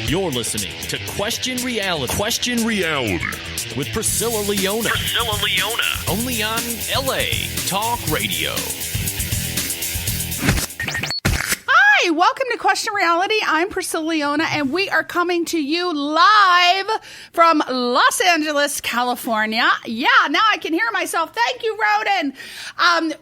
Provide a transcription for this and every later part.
You're listening to Question Reality. Question Reality with Priscilla Leona. Priscilla Leona. Only on LA Talk Radio. Hi, welcome to Question Reality. I'm Priscilla Leona, and we are coming to you live from Los Angeles, California. Yeah, now I can hear myself. Thank you, Roden.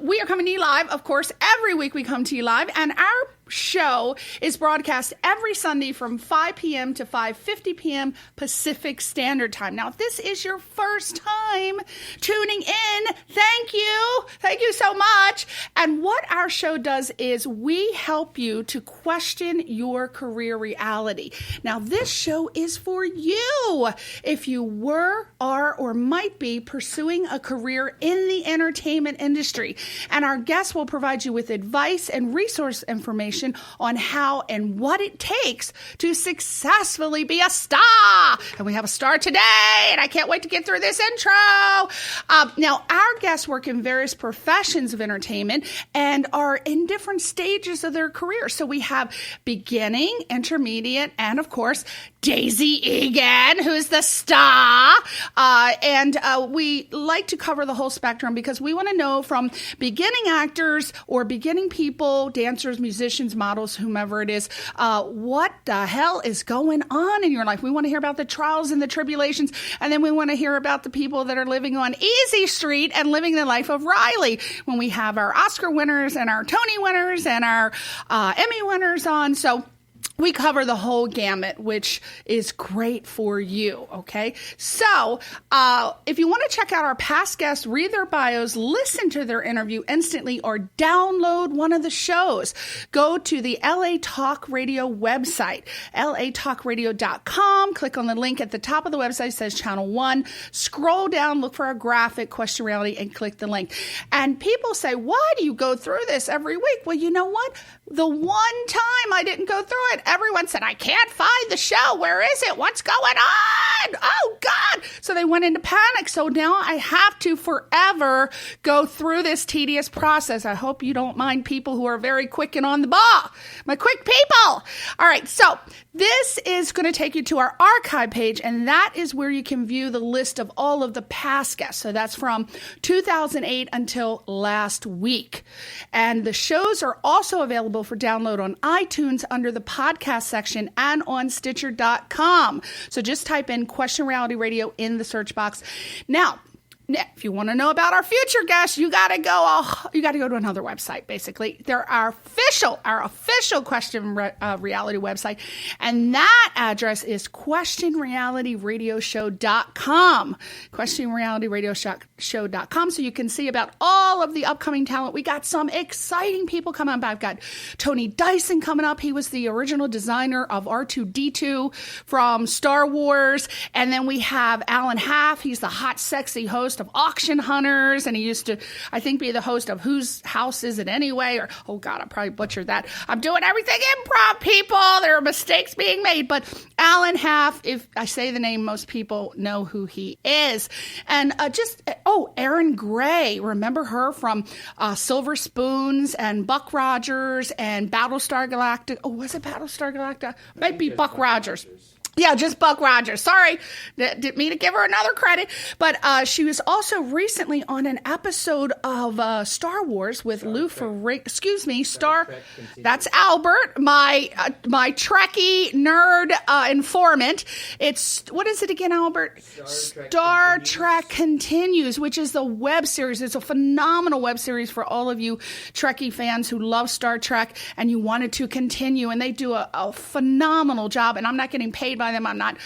We are coming to you live. Of course, every week we come to you live, and our show is broadcast every Sunday from 5 p.m. to 5:50 p.m. Pacific Standard Time. Now, if this is your first time tuning in, thank you. Thank you so much. And what our show does is we help you to question your career reality. Now, this show is for you. If you were, are, or might be pursuing a career in the entertainment industry, and our guests will provide you with advice and resource information on how and what it takes to successfully be a star. And we have a star today, and I can't wait to get through this intro. Now, our guests work in various professions of entertainment and are in different stages of their career. So we have beginning, intermediate, and of course, Daisy Eagan, who's the star. And we like to cover the whole spectrum because we want to know from beginning actors or beginning people, dancers, musicians, models, whomever it is, what the hell is going on in your life. We want to hear about the trials and the tribulations, and then we want to hear about the people that are living on Easy Street and living the life of Riley when we have our Oscar winners and our Tony winners and our Emmy winners on. So we cover the whole gamut, which is great for you, okay? So if you want to check out our past guests, read their bios, listen to their interview instantly, or download one of the shows, go to the LA Talk Radio website, latalkradio.com. Click on the link at the top of the website. It says Channel 1. Scroll down, look for our graphic, Question Reality, and click the link. And people say, why do you go through this every week? Well, you know what? The one time I didn't go through it, everyone said, I can't find the show. Where is it? What's going on? Oh, God. So they went into panic. So now I have to forever go through this tedious process. I hope you don't mind people who are very quick and on the ball. My quick people. All right. So this is going to take you to our archive page, and that is where you can view the list of all of the past guests. So that's from 2008 until last week. And the shows are also available for download on iTunes under the podcast section and on Stitcher.com. So just type in Question Reality Radio in the search box. Now, if you want to know about our future guests, you got to go to another website, basically. They're our official Question Reality website, and that address is questionrealityradioshow.com. questionrealityradioshow.com, so you can see about all of the upcoming talent. We got some exciting people coming up. I've got Tony Dyson coming up. He was the original designer of R2-D2 from Star Wars. And then we have Alan Half. He's the hot, sexy host of Auction Hunters, and he used to, I think, be the host of Whose House Is It Anyway? Or, oh God, I probably butchered that. I'm doing everything improv, people. There are mistakes being made, but Alan Half, if I say the name, most people know who he is. And Erin Gray, remember her from Silver Spoons and Buck Rogers and Battlestar Galactica. Oh, was it Battlestar Galactica? Might be Buck Rogers. Yeah, just Buck Rogers. Sorry, didn't mean to give her another credit. But she was also recently on an episode of Star Wars with Lou Ferrigno. Excuse me, that's Albert, my Trekkie nerd informant. It's, what is it again, Albert? Star Trek Continues, which is the web series. It's a phenomenal web series for all of you Trekkie fans who love Star Trek and you wanted to continue. And they do a phenomenal job. And I'm not getting paid by them. I'm not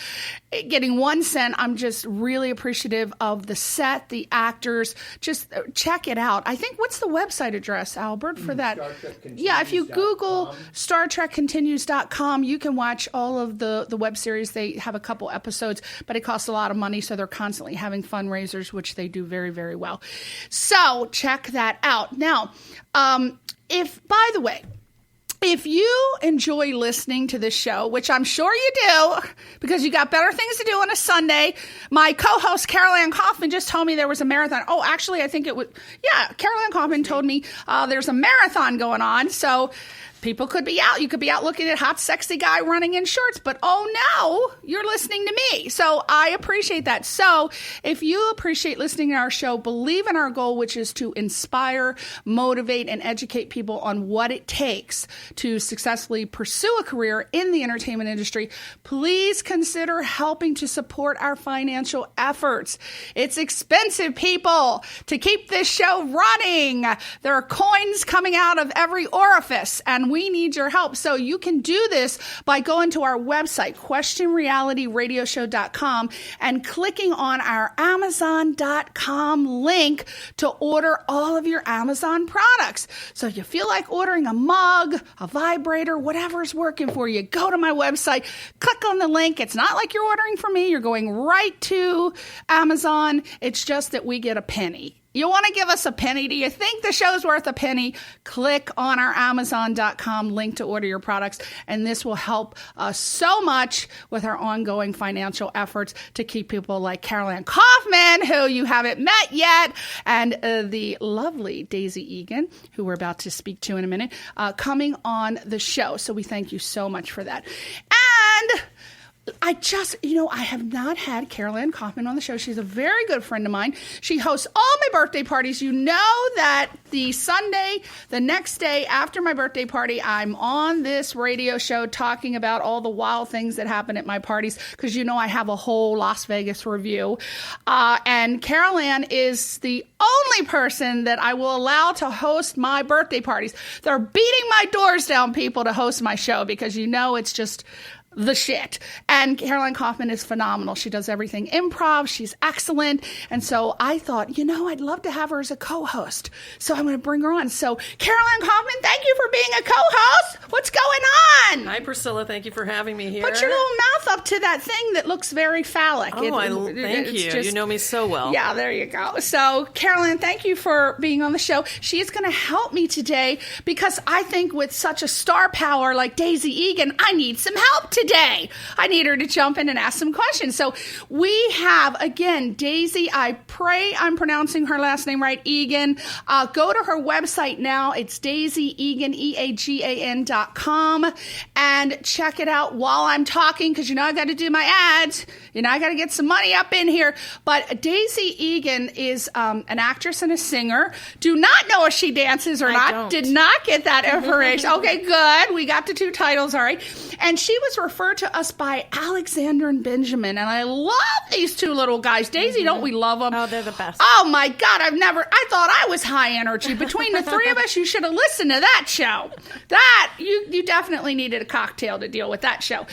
getting 1 cent. I'm just really appreciative of the set, the actors. Just check it out. I think, what's the website address, Albert, for that? Yeah, if you Google StarTrekContinues.com, you can watch all of the web series. They have a couple episodes, but it costs a lot of money, so they're constantly having fundraisers, which they do very, very well. So check that out. Now, if you enjoy listening to this show, which I'm sure you do, because you got better things to do on a Sunday, my co-host Carol Ann Kaufman just told me there was a marathon. Oh, actually, I think it was, Carol Ann Kaufman told me there's a marathon going on. So People could be out. You could be out looking at hot, sexy guy running in shorts, but oh no, you're listening to me. So I appreciate that. So if you appreciate listening to our show, believe in our goal, which is to inspire, motivate, and educate people on what it takes to successfully pursue a career in the entertainment industry, please consider helping to support our financial efforts. It's expensive, people, to keep this show running. There are coins coming out of every orifice, and we need your help. So you can do this by going to our website, questionrealityradioshow.com, and clicking on our Amazon.com link to order all of your Amazon products. So if you feel like ordering a mug, a vibrator, whatever's working for you, go to my website, click on the link. It's not like you're ordering from me. You're going right to Amazon. It's just that we get a penny. You want to give us a penny? Do you think the show's worth a penny? Click on our Amazon.com link to order your products, and this will help us so much with our ongoing financial efforts to keep people like Caroline Kaufman, who you haven't met yet, and the lovely Daisy Eagan, who we're about to speak to in a minute, coming on the show. So we thank you so much for that. And I have not had Caroline Kaufman on the show. She's a very good friend of mine. She hosts all my birthday parties. You know that the Sunday, the next day after my birthday party, I'm on this radio show talking about all the wild things that happen at my parties, because you know I have a whole Las Vegas review. And Caroline is the only person that I will allow to host my birthday parties. They're beating my doors down, people, to host my show, because you know it's just the shit. And Caroline Kaufman is phenomenal. She does everything improv. She's excellent. And so I thought, I'd love to have her as a co-host. So I'm going to bring her on. So Caroline Kaufman, thank you for being a co-host. What's going on? Hi, Priscilla. Thank you for having me here. Put your little mouth up to that thing that looks very phallic. Thank you. You know me so well. Yeah, there you go. So Caroline, thank you for being on the show. She's going to help me today, because I think with such a star power like Daisy Eagan, I need some help today. I need her to jump in and ask some questions. So we have, again, Daisy, I pray I'm pronouncing her last name right, Eagan. Go to her website now. It's Daisy Eagan, EAGAN.com, and check it out while I'm talking, because I got to do my ads. I got to get some money up in here. But Daisy Eagan is an actress and a singer. Do not know if she dances or not. Don't. Did not get that information. Okay, good. We got the two titles, all right. And she was referred to us by Alexander and Benjamin, and I love these two little guys. Daisy, don't we love them? Oh, they're the best. Oh my God, I thought I was high energy. Between the three of us, you should have listened to that show. You definitely needed a cocktail to deal with that show.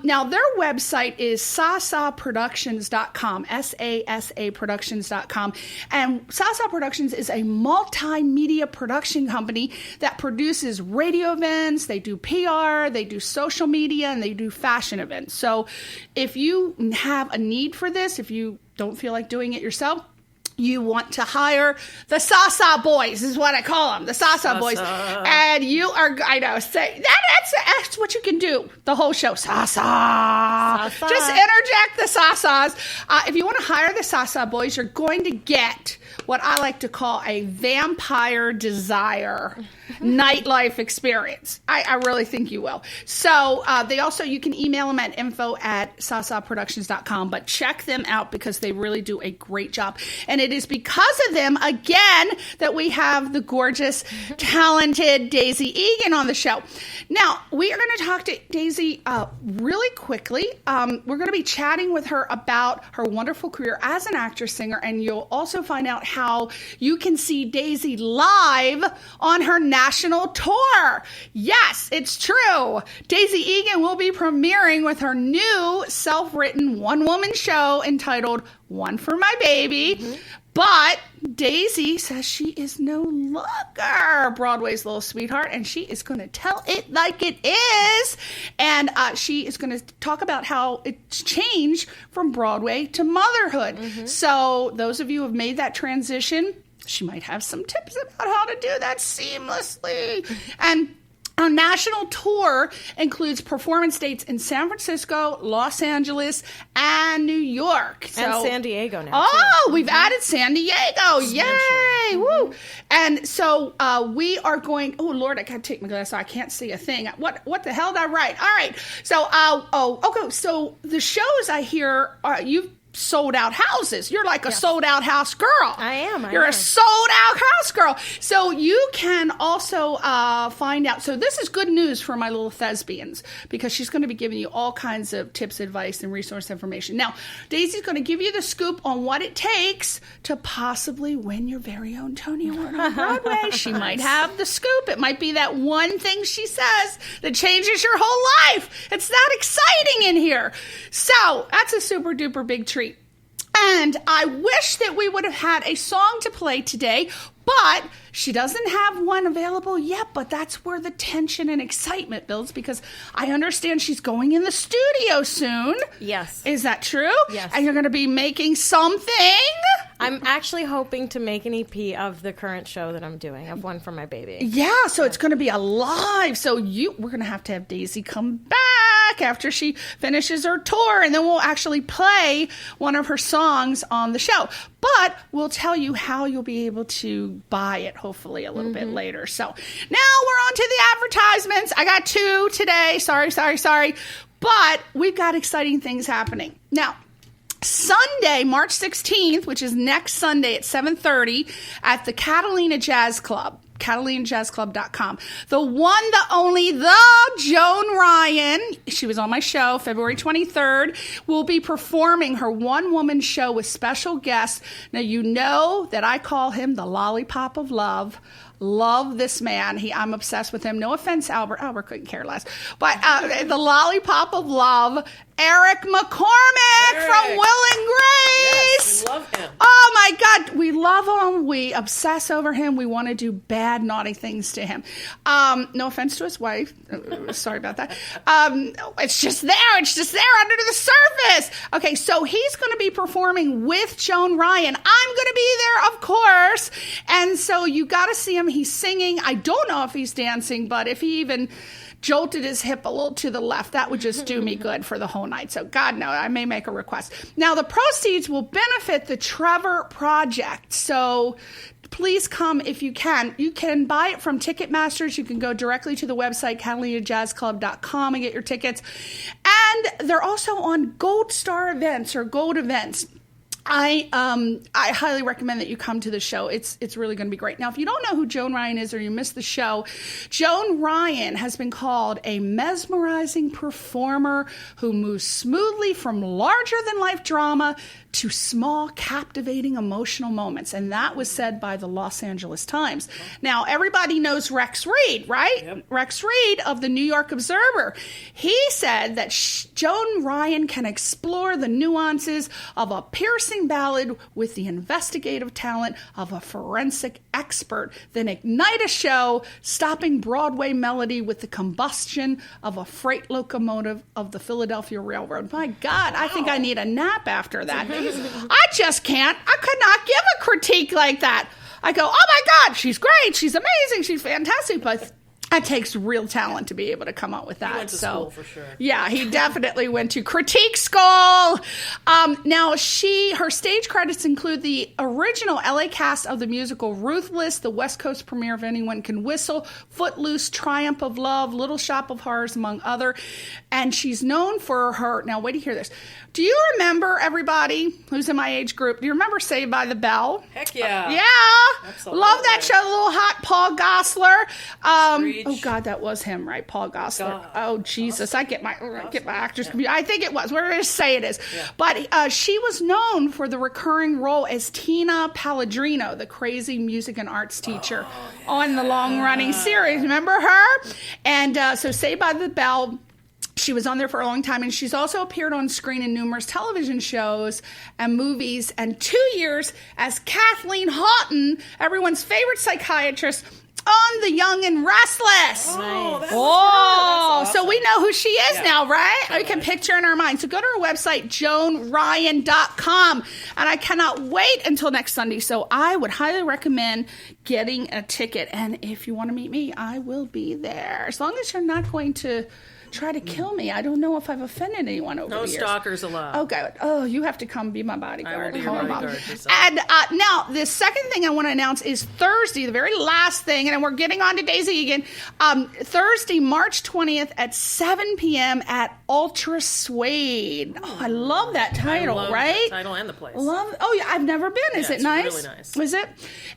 Now, their website is sasaproductions.com, SASA Productions.com, and Sasa Productions is a multimedia production company that produces radio events, they do PR, they do social media, and they do fashion events. So if you have a need for this, if you don't feel like doing it yourself, you want to hire the Sasa boys, is what I call them, the Sasa boys. And you are, say that's what you can do the whole show. Sasa. Just interject the Sasas. If you want to hire the Sasa boys, you're going to get what I like to call a vampire desire nightlife experience. I really think you will. So you can email them at info@sasaproductions.com, but check them out, because they really do a great job. And it is because of them, again, that we have the gorgeous, talented Daisy Eagan on the show. Now, we are going to talk to Daisy really quickly. We're going to be chatting with her about her wonderful career as an actress, singer, and you'll also find out how you can see Daisy live on her national tour. Yes, it's true. Daisy Eagan will be premiering with her new self-written one-woman show entitled One for My Baby. Mm-hmm. But Daisy says she is no longer Broadway's little sweetheart, and she is going to tell it like it is. And she is going to talk about how it's changed from Broadway to motherhood. Mm-hmm. So those of you who have made that transition, she might have some tips about how to do that seamlessly. And Our national tour includes performance dates in San Francisco, Los Angeles, and New York. And San Diego now. Oh, we've added San Diego. Yay. Woo. And so we are going, oh, Lord, I got to take my glasses off. I can't see a thing. What the hell did I write? All right. So, okay. So the shows I hear, you've sold out houses. You're like a sold out house girl. I am. You're a sold out house girl. So you can also find out. So this is good news for my little thespians, because she's going to be giving you all kinds of tips, advice, and resource information. Now, Daisy's going to give you the scoop on what it takes to possibly win your very own Tony Award on Broadway. She might have the scoop. It might be that one thing she says that changes your whole life. It's that exciting in here. So that's a super duper big treat. And I wish that we would have had a song to play today, but she doesn't have one available yet. But that's where the tension and excitement builds, because I understand she's going in the studio soon. Yes. Is that true? Yes. And you're going to be making something? I'm actually hoping to make an EP of the current show that I'm doing, of one for my baby. Yeah, so it's going to be alive. So we're going to have Daisy come back after she finishes her tour, and then we'll actually play one of her songs on the show. But we'll tell you how you'll be able to buy it, hopefully, a little bit later. So now we're on to the advertisements. I got 2 today. Sorry. But we've got exciting things happening. Now, Sunday, March 16th, which is next Sunday at 7:30 at the Catalina Jazz Club, CatalinaJazzClub.com. The one, the only, the Joan Ryan, she was on my show February 23rd, will be performing her one-woman show with special guests. Now, you know that I call him the Lollipop of Love. Love this man. I'm obsessed with him. No offense, Albert. Albert couldn't care less. But the Lollipop of Love, Eric McCormick from Will and Grace. Yes, we love him. Oh, my God. We love him. We obsess over him. We want to do bad, naughty things to him. No offense to his wife. Sorry about that. It's just there. It's just there under the surface. Okay, so he's going to be performing with Joan Ryan. I'm going to be there, of course. And so you got to see him. He's singing. I don't know if he's dancing, but if he even jolted his hip a little to the left, that would just do me good for the whole night. So God knows, I may make a request. Now, the proceeds will benefit the Trevor Project. So please come if you can. You can buy it from Ticketmasters. You can go directly to the website, CatalinaJazzClub.com, and get your tickets. And they're also on Gold Star events or Gold events. I highly recommend that you come to the show. It's really going to be great. Now, if you don't know who Joan Ryan is or you missed the show, Joan Ryan has been called a mesmerizing performer who moves smoothly from larger-than-life drama to small, captivating, emotional moments. And that was said by the Los Angeles Times. Now, everybody knows Rex Reed, right? Yep. Rex Reed of the New York Observer. He said that Joan Ryan can explore the nuances of a piercing ballad with the investigative talent of a forensic expert, then ignite a show, stopping Broadway melody with the combustion of a freight locomotive of the Philadelphia Railroad. My God, wow. I think I need a nap after that. I just can't. I could not give a critique like that. I go, oh my God, she's great. She's amazing. She's fantastic. But it takes real talent to be able to come up with that. He went to school for sure. Yeah, he definitely went to critique school. Now, her stage credits include the original LA cast of the musical Ruthless, the West Coast premiere of Anyone Can Whistle, Footloose, Triumph of Love, Little Shop of Horrors, among other. And she's known for her, now wait to hear this. Do you remember, everybody who's in my age group, do you remember Saved by the Bell? Heck yeah. Yeah. Absolutely. Love that show, little hot Paul Gosselaar. Oh, God, that was him, right? Paul Gosselaar. God. Oh, Jesus. I get my actors confused. I think it was. We're going to say it is. Yeah. But she was known for the recurring role as Tina Palladrino, the crazy music and arts teacher on the long-running series. Remember her? And so Saved by the Bell, she was on there for a long time, and she's also appeared on screen in numerous television shows and movies, and 2 years as Kathleen Houghton, everyone's favorite psychiatrist, on The Young and Restless. Oh, that's awesome. So we know who she is now, right? Totally. We can picture in our mind. So go to her website, JoanRyan.com. And I cannot wait until next Sunday. So I would highly recommend getting a ticket. And if you want to meet me, I will be there. As long as you're not going to try to kill me. I don't know if I've offended anyone over the years. No stalkers allowed. Oh, good. Oh, you have to come be my bodyguard. I will be your bodyguard. And now, the second thing I want to announce is Thursday, the very last thing, and we're getting on to Daisy Eagan. Thursday, March 20th at 7 p.m. at Ultra Suede. Oh, I love that title, right? The title and the place. Oh, yeah, I've never been. Is it nice? It's really nice. Is it?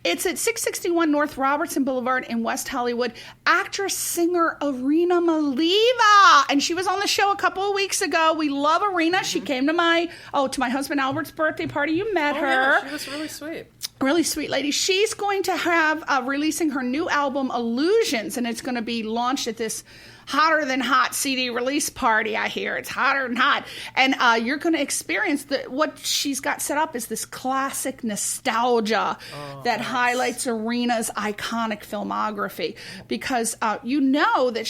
It's at 661 North Robertson Boulevard in West Hollywood. Actress, singer, Irina Maliva. And she was on the show a couple of weeks ago. We love Irina. She came to my husband Albert's birthday party. You met her. Yeah, she was really sweet. Really sweet lady. She's going to have releasing her new album, Illusions, and it's going to be launched at this hotter than hot CD release party. I hear it's hotter than hot, and you're going to experience what she's got set up is this classic nostalgia that highlights Irina's iconic filmography, because you know that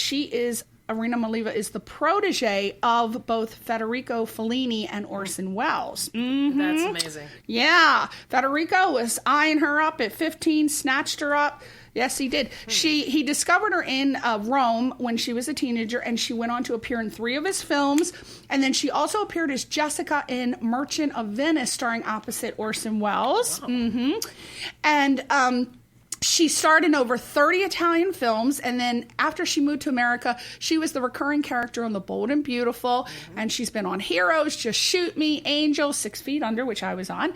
Irina Maliva is the protege of both Federico Fellini and Orson Welles. Mm-hmm. That's amazing. Yeah. Federico was eyeing her up at 15, snatched her up. Yes, he did. He discovered her in Rome when she was a teenager, and she went on to appear in 3 of his films. And then she also appeared as Jessica in Merchant of Venice, starring opposite Orson Welles. Wow. Mm-hmm. And she starred in over 30 Italian films, and then after she moved to America, she was the recurring character on The Bold and Beautiful, and she's been on Heroes, Just Shoot Me, Angel, 6 Feet Under, which I was on,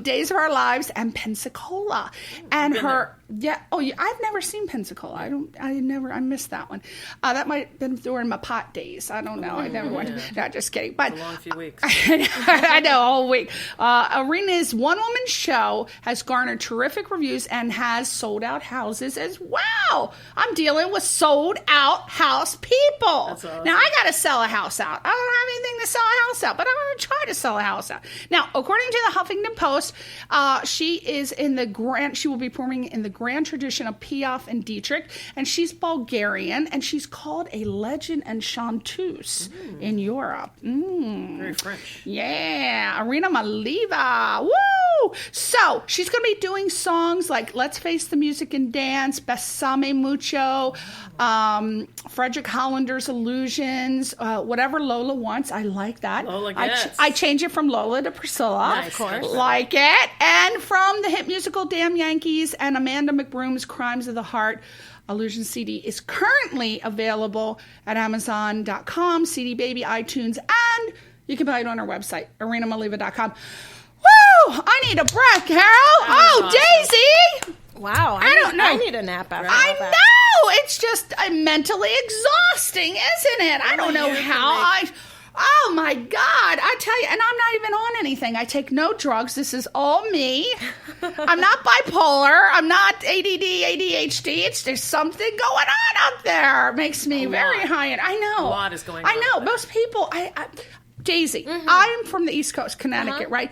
Days of Our Lives, and Pensacola. And her... Yeah. Oh, yeah. I've never seen Pensacola. I missed that one. That might have been during my pot days. I don't know. I never went. No, just kidding. But a long few weeks. I know, a whole week. Irina's one-woman show has garnered terrific reviews and has sold out houses as well. I'm dealing with sold out house people. That's awesome. Now, I got to sell a house out. I don't have anything to sell a house out, but I'm going to try to sell a house out. Now, according to the Huffington Post, she will be performing in the grand tradition of Piaf and Dietrich, and she's Bulgarian, and she's called a legend and chanteuse in Europe. Very French. Yeah, Irina Maliva. Woo! So she's going to be doing songs like Let's Face the Music and Dance, Besame Mucho, Frederick Hollander's Illusions, whatever Lola wants. I like that. Lola gets. I change it from Lola to Priscilla. Nice, of course. Like it. And from the hit musical Damn Yankees and Amanda McBroom's Crimes of the Heart, Illusion CD is currently available at Amazon.com, CD Baby, iTunes, and you can buy it on our website, arinamaliva.com. Woo! I need a breath, Carol. Awesome. Daisy! Wow. I don't know. I need a nap after I all that. know! It's just mentally exhausting, isn't it? I don't know how Oh my God, I tell you, and I'm not even on anything. I take no drugs. This is all me. I'm not bipolar. I'm not ADD, ADHD. There's something going on out there. It makes me very high. And I know. A lot is going on. I know. Most people, Daisy, I'm from the East Coast, Connecticut, right?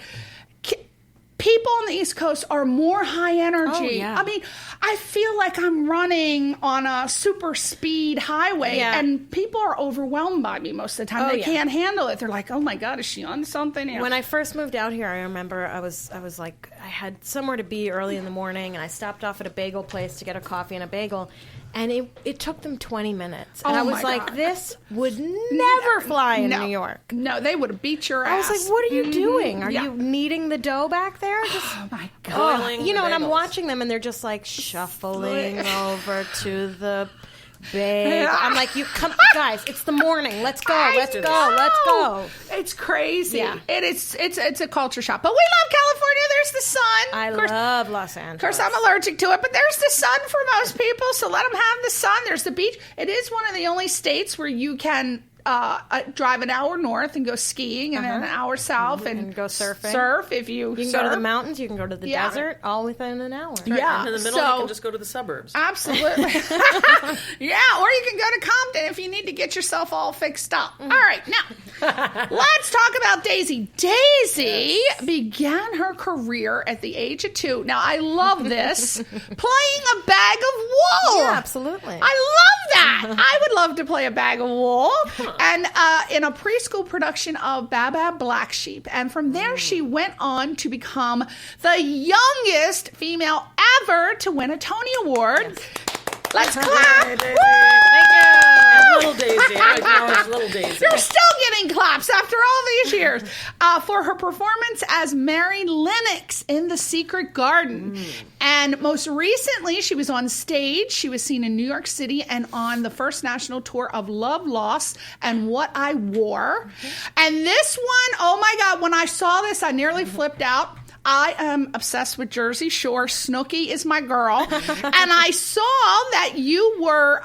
People on the East Coast are more high energy. Oh, yeah. I mean, I feel like I'm running on a super speed highway, and people are overwhelmed by me most of the time. They can't handle it. They're like, "Oh my God, is she on something?" You know? When I first moved out here, I remember I was like, I had somewhere to be early in the morning, and I stopped off at a bagel place to get a coffee and a bagel. And it took them 20 minutes. And I was like, God. This would never fly in New York. No, they would have beat your ass. I was like, what are you doing? Are you kneading the dough back there? Just, oh, my God. You know, and I'm watching them, and they're just like shuffling over to the bagel. I'm like, you come, guys, it's the morning. Let's go. Let's go. It's crazy. Yeah. It's a culture shock. But we love California. There's the sun. I love Los Angeles. Of course, I'm allergic to it, but there's the sun for most people, so let them have the sun. There's the beach. It is one of the only states where you can drive an hour north and go skiing, and then an hour south and go surfing. Surf if you can go to the mountains, you can go to the desert, all within an hour. Right. Yeah, and in the middle, you can just go to the suburbs. Absolutely. Yeah, or you can go to Compton if you need to get yourself all fixed up. All right, now let's talk about Daisy. Daisy began her career at the age of 2. Now I love this, playing a bag of wool. Yeah, absolutely. I love that. I would love to play a bag of wool. And in a preschool production of Baba Black Sheep. And from there, she went on to become the youngest female ever to win a Tony Award. Let's clap. Hey, Daisy. Thank you. And little Daisy. I acknowledge little Daisy. You're still getting claps after all these years for her performance as Mary Lennox in The Secret Garden. And most recently, she was on stage. She was seen in New York City and on the first national tour of Love, Loss, and What I Wore. And this one, oh my God, when I saw this, I nearly flipped out. I am obsessed with Jersey Shore. Snooki is my girl. And I saw that you were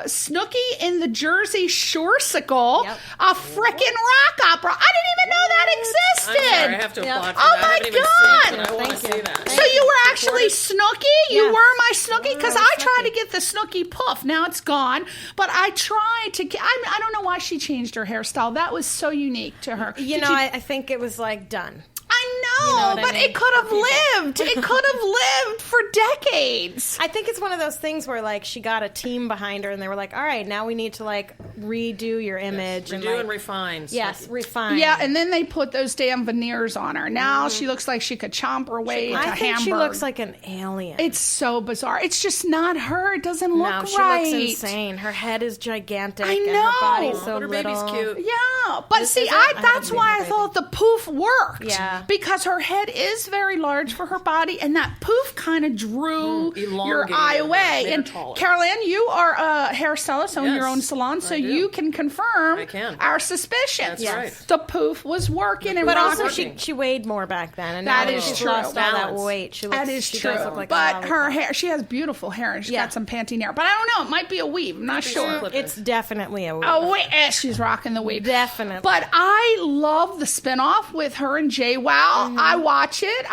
Snooki in the Jersey Shore-sicle, a frickin' rock opera. I didn't even know that existed. I'm sorry, I have to applaud for Oh that. my I haven't even God. seen it, and I want to see that. So you were actually Snooki? You Yes. were my Snooki? Because I I was tried to Snooki. get the Snooki puff. Now it's gone. But I tried to get... I don't know why she changed her hairstyle. That was so unique to her. You know, I think it was like done. I know, You know what I but mean? it could have lived. It could have lived for decades. I think it's one of those things where like she got a team behind her and they were like, all right, now we need to like redo your image. Redo and, like, and refine. Yes, refine. Yeah, and then they put those damn veneers on her. Now she looks like she could chomp her way to I think Hamburg. she looks like an alien. It's so bizarre. It's just not her. It doesn't look no, she right. looks insane. Her head is gigantic. I And know. her body's so But her little. baby's cute. Yeah, but This see, is it? I that's haven't seen why her I baby. thought the poof worked. Yeah. Because her head is very large for her body, and that poof kind of drew your elongated eye her, away. made her And taller. Carol Ann, you are a hairstylist, own your Yes, own salon, so I do. you can confirm I can. our suspicions. That's right. The poof was working and But rocking. also, she weighed more back then, and That now is she's true. lost all that Balance. weight. She looks, That is she true. does look like a But lollipop. her hair, she has beautiful hair, and she's Yeah. got some Pantene hair. But I don't know, it might be a weave. I'm not sure. clip It's definitely a weave. Oh, wait, she's rocking the weave. Definitely. But I love the spinoff with her and Jay Wow. Mm-hmm. I watch it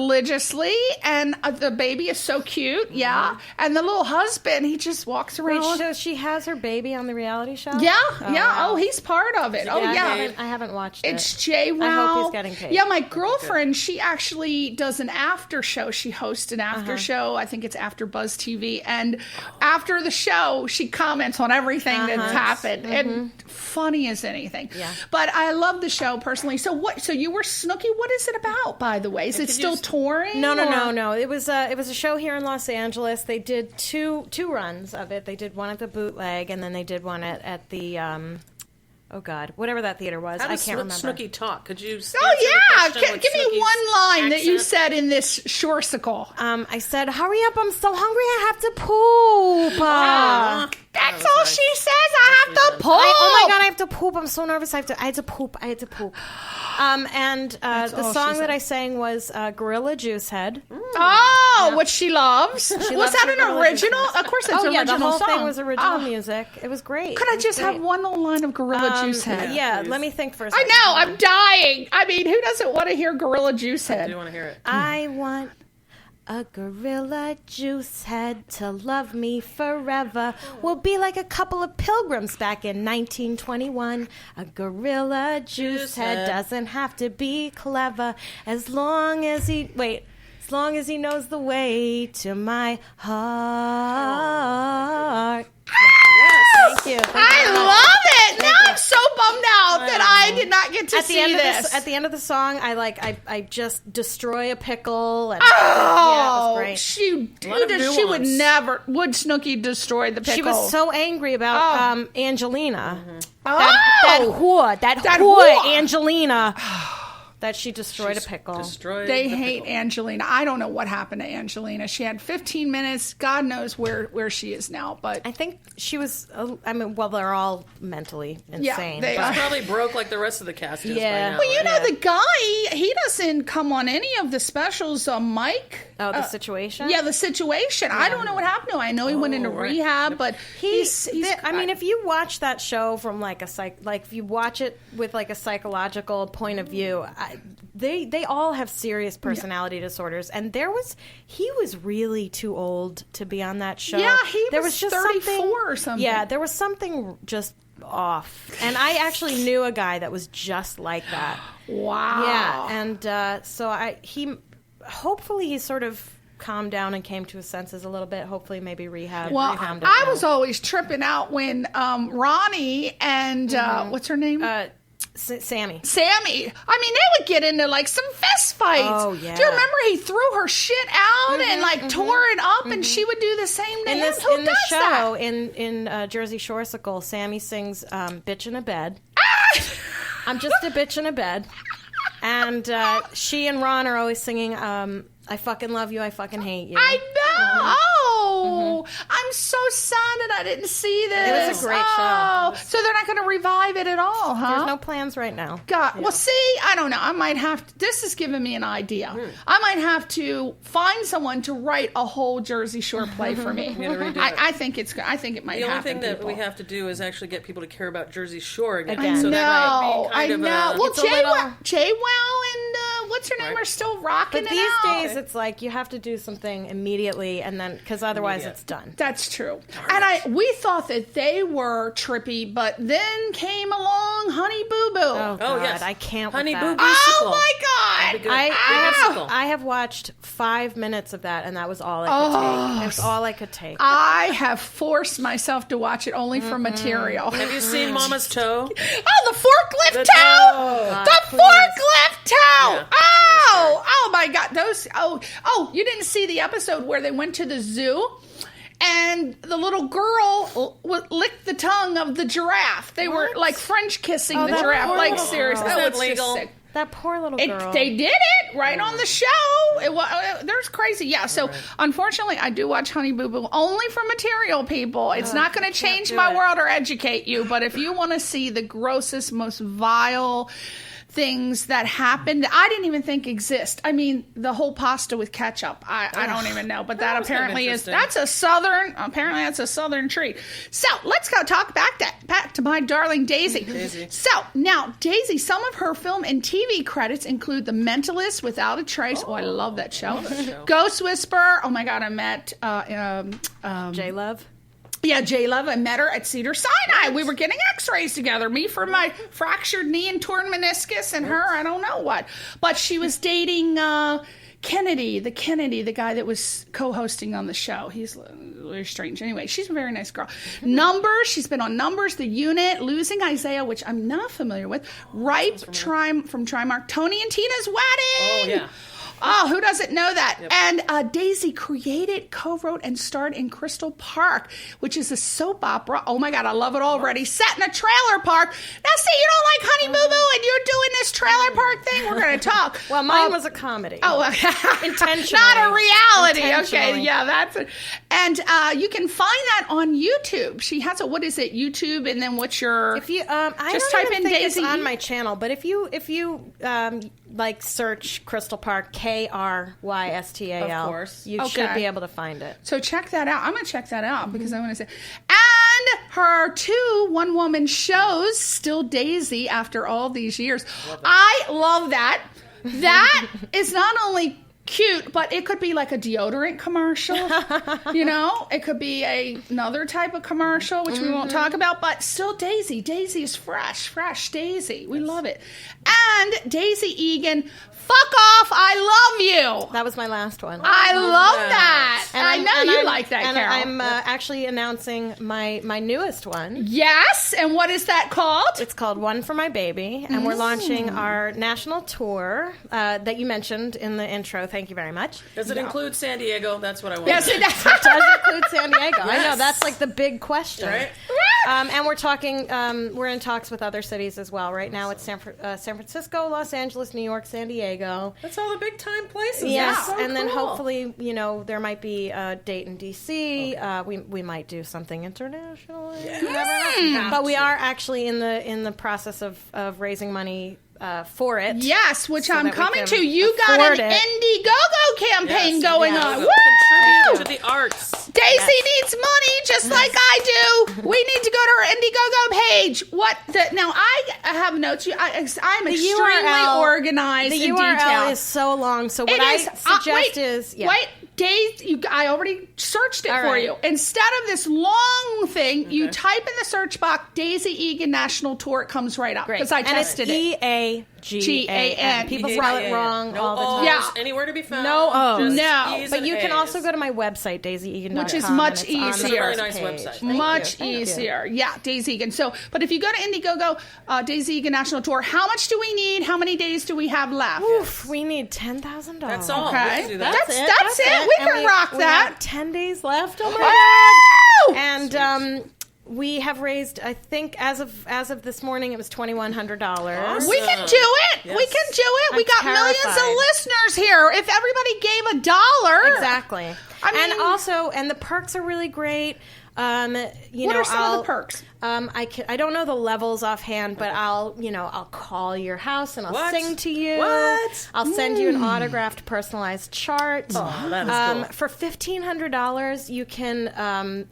religiously, and the baby is so cute. Yeah. And the little husband, he just walks around. Wait, so she has her baby on the reality show? yeah, Oh, yeah. wow. Oh, he's part of it. Oh, Yeah, yeah. I haven't watched It's it. Jay Wow. I hope he's getting paid. Yeah, my girlfriend, she actually does an after show. She hosts an after show. I think it's After Buzz TV. And after the show, she comments on everything that's happened. And funny as anything. Yeah. But I love the show personally. So so you were Snooki. What is it about, by the way? Is it still touring? No. or- It was a show here in Los Angeles. They did two runs of it. They did one at the Bootleg, and then they did one at the oh God, whatever that theater was. How I does can't remember. Snooki talk? Could you? Oh, yeah. Give Give me one line that you said in this shorsicle. I said, "Hurry up! I'm so hungry. I have to poop." That's all she says. I have to poop. Oh my God, I have to poop. I'm so nervous. I had to poop. And all the she song said. that I sang was Gorilla Juice Head. Oh, which she loves. Was loves that her an Gorilla original? Juice. Of course, it's Oh original yeah, the whole song. thing was original Oh. music. It was great. Could It I was just great. have one little line of Gorilla Juice Head? Yeah, please. let me think for a I second. know. I'm dying. I mean, who doesn't want to hear Gorilla Juice I Head? do want to hear it. I want a gorilla juice head to love me forever. We'll be like a couple of pilgrims back in 1921. A gorilla juice head doesn't have to be clever as long as he knows the way to my heart. Thank you. I love it. Now I'm so bummed out that I did not get to At the see end of this. at the end of the song, I just destroy a pickle and Oh, yeah, it was great. she lot of she would nuance. never would Snooki destroy the pickle. She was so angry about Angelina. Oh. That That whore, whore. Angelina, that she destroyed a pickle. Destroyed They the hate pickle. Angelina. I don't know what happened to Angelina. She had 15 minutes. God knows where she is now. But I think she was. They're all mentally insane. they but- are. Probably broke like the rest of the cast is Yeah. by now. well, you know Yeah. the guy. He doesn't come on any of the specials. Mike. Oh, the situation. Yeah, the situation. I don't know what happened to him. I know he went into right. rehab, but he's if you watch that show from like if you watch it with like a psychological point of view, they all have serious personality disorders, and he was really too old to be on that show. Yeah, there was just 34 or something. Yeah, there was something just off, and I actually knew a guy that was just like that. wow. Yeah, and hopefully he's sort of calmed down and came to his senses a little bit. Hopefully, maybe rehab. Well, rehabbed it I now. was always tripping out when Ronnie and what's her name? Sammy. Sammy. I mean, they would get into like some fist fights. Oh, yeah. Do you remember he threw her shit out and like tore it up, and she would do the same to him? Who in does the show, that? in Jersey Shoresicle, Sammy sings "Bitch in a Bed." I'm just a bitch in a bed, and she and Ron are always singing "I fucking love you, I fucking hate you." I know. Oh, I'm so sad that I didn't see this. It was a great show. So they're not going to revive it at all, huh? There's no plans right now. God. Well, see, I don't know. I might have to, this is giving me an idea. I might have to find someone to write a whole Jersey Shore play for me. I think it might happen. The only thing that we have to do is actually get people to care about Jersey Shore again. Again. So that might be I kind know. of Well, It's a little- JWoww and what's her name are still rocking But it these out. days, it's like you have to do something immediately, and then because otherwise it's done. That's true. And we thought that they were trippy, but then came along Honey Boo Boo. Oh, God, yes. I can't. Honey with Boo that. Boo. Oh my God! I have watched 5 minutes of that, and that was all I could take. That's all I could take. I have forced myself to watch it only for material. Have you seen Mama's Toe? Oh, the forklift The toe! toe. The please. forklift toe! Yeah. Oh my God! You didn't see the episode where they went to the zoo and the little girl licked the tongue of the giraffe. They were like French kissing the that giraffe. poor Like little seriously, girl. oh, Is it's that just legal? sick. That poor little girl. They did it right on the show. It was there's crazy, yeah. So unfortunately, I do watch Honey Boo Boo only for material. People, it's not going to change my world or educate you. But if you want to see the grossest, most vile things that happened, I didn't even think exist. I mean, the whole pasta with ketchup. I don't even know, but that was kind of apparently is interesting. that's a southern treat. So let's go talk back to my darling Daisy. So now Daisy, some of her film and TV credits include The Mentalist, Without a Trace. Oh, I love that show. Ghost Whisperer. Oh my God, I met J-Love. Yeah, J-Love. I met her at Cedar Sinai. We were getting x-rays together. Me for my fractured knee and torn meniscus, and her, I don't know what. But she was dating Kennedy, the guy that was co-hosting on the show. He's very strange. Anyway, she's a very nice girl. Numbers. She's been on Numbers, The Unit, Losing Isaiah, which I'm not familiar with. Ripe, from Trimark. Tony and Tina's Wedding. Oh, yeah. Oh, who doesn't know that? Yep. And Daisy created, co-wrote, and starred in Crystal Park, which is a soap opera. Oh my God, I love it already. Set in a trailer park. Now, see, you don't like Honey Boo Boo, and you're doing this trailer park thing. We're going to talk. Well, mine was a comedy. Oh, intentionally. not a reality. Okay, Intentionally. yeah, that's it. And you can find that on YouTube. She has a, what is it, YouTube, and then what's your... If you, I just don't type even in think Daisy it's on my channel, but if you like search Crystal Park, KRYSTAL, Of course. you Okay. should be able to find it. So check that out. I'm going to check that out because I want to say. And her 2 one-woman shows, still Daisy after all these years. I love that. That is not only cute, but it could be like a deodorant commercial. You know, it could be another type of commercial, which we won't talk about, but still Daisy. Daisy is fresh Daisy. We love it. And Daisy Eagan, fuck off, I love you. That was my last one. I love that. And I I'm- know and you I'm- like that, and Carol. I'm actually announcing my newest one. Yes, and what is that called? It's called One for My Baby, and we're launching our national tour that you mentioned in the intro. Thank you very much. Does it include San Diego? That's what I want. Yes, it does. It does include San Diego. I know, that's like the big question. Right? And we're talking, we're in talks with other cities as well. Right now it's San Francisco, Los Angeles, New York, San Diego. That's all the big time places. Yes, That's so and then cool. hopefully, there might be a date in D.C. We might do something internationally. You never know. But we are actually in the process of raising money for it. Yes, which So I'm that we coming can to. You got afford an it. Indiegogo campaign Yes, going yeah. on. Contribute Woo! to the arts. Daisy needs money just like I do. We need to go to her Indiegogo page. Now I have notes. I'm extremely URL organized. The and URL detailed. is so long. So what It I is. suggest is Days. I already searched it All for right. you. Instead of this long thing, you type in the search box Daisy Eagan National Tour. It comes right up because I tested it. EAGAN. People spell it wrong No all the O's time. Yeah. anywhere to be found. No O's. Just No. E's But and you can A's. also go to my website, DaisyEagan.com. Which is much and it's on the easier. first It's a very nice page. website. Much easier. Yeah, Daisy Eagan. So, but if you go to Indiegogo, Daisy Eagan National Tour, how much do we need? How many days do we have left? Oof, we need $10,000. That's all. Okay. We can do that. That's it. We And can rock we that. have 10 days left. Oh my Woo! God. And we have raised, I think, as of this morning, it was $2,100. We can do it. Yes. We can do it. We got millions of terrified. listeners here. If everybody gave $1. Exactly. I mean- and also, and the perks are really great. What are some of the perks? I don't know the levels offhand, but I'll call your house and I'll What? sing to you. What? I'll send you an autographed, personalized chart. Oh, that is cool. For $1,500, you can.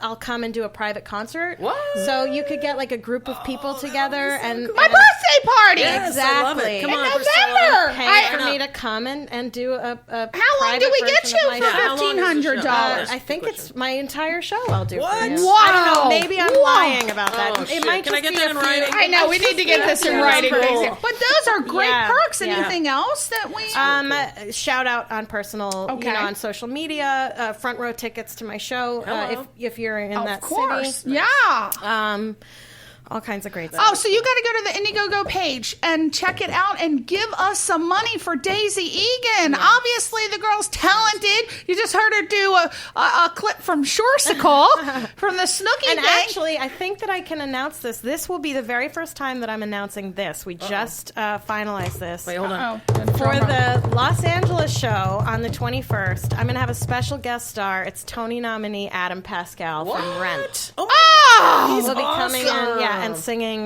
I'll come and do a private concert. What? So you could get like a group of people together and My birthday party. Yes, I love it. Come In on, November. Priscilla. pay for I- me to come and do a How long private do we get version you of my for show. How long is the show? $1,500? I think it's my entire show I'll do What? for you. Wow. I don't know. Maybe I'm Wow. lying about that. Oh, it shit. might Can I just get be that a in few- writing? I know we need to get this in writing. Cool. Daisy. But those are great Yeah. perks. Yeah. Anything else that we? Shout out on personal, Okay. on social media, front row tickets to my show Hello. if you're in Of that course. city. Yeah. All kinds of great Oh, stuff. so you got to go to the Indiegogo page and check it out and give us some money for Daisy Eagan. Obviously, the girl's talented. You just heard her do a clip from Shoresicle from the Snooki And thing. actually, I think that I can announce this. This will be the very first time that I'm announcing this. We just finalized this. Wait, hold on. For the Los Angeles show on the 21st, I'm going to have a special guest star. It's Tony nominee Adam Pascal from Rent. Oh, Oh, He'll be coming in, awesome.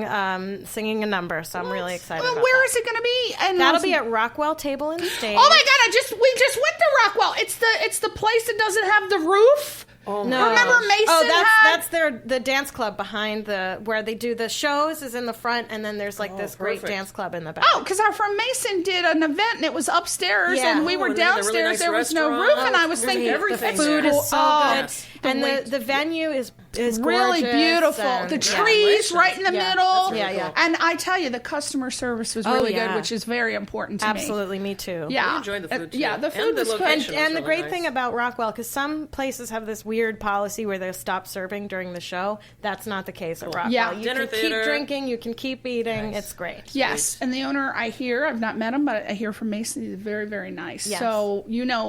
and singing a number. So I'm really excited about where that. is it going to be? And That'll be at Rockwell Table and Stage. Oh my God! We just went to Rockwell. It's the place that doesn't have the roof. Oh, No. Remember Mason that's had- the dance club behind where they do the shows is in the front, and then there's like this great perfect. dance club in the back. Oh, because our friend Mason did an event and it was upstairs, Yeah. and we were and they had a downstairs. really nice there was no restaurant. roof, and I was There's thinking everything The food there. is so Oh, good, and the venue is really gorgeous, beautiful. and- The yeah. trees right in the Yeah, middle. that's really cool. And I tell you, the customer service was really yeah. good, which is very important to me. Absolutely, me too. Yeah. We enjoyed the food, too. Yeah, the And food the was good. location. And the really great nice. thing about Rockwell, because some places have this weird policy where they'll stop serving during the show. That's not the case at Rockwell. Yeah. You Dinner can theater. keep drinking, you can keep eating. It's great. Yes, and the owner, I've not met him, but I hear from Mason, he's very, very nice. Yes. So,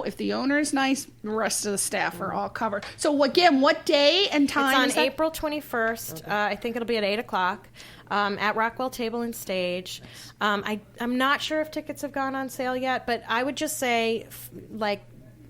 if the owner is nice, the rest of the staff are all covered. So, again, what day and time It's on is that? April 21st. I think it'll be at 8 o'clock at Rockwell Table and Stage. I'm not sure if tickets have gone on sale yet, but I would just say,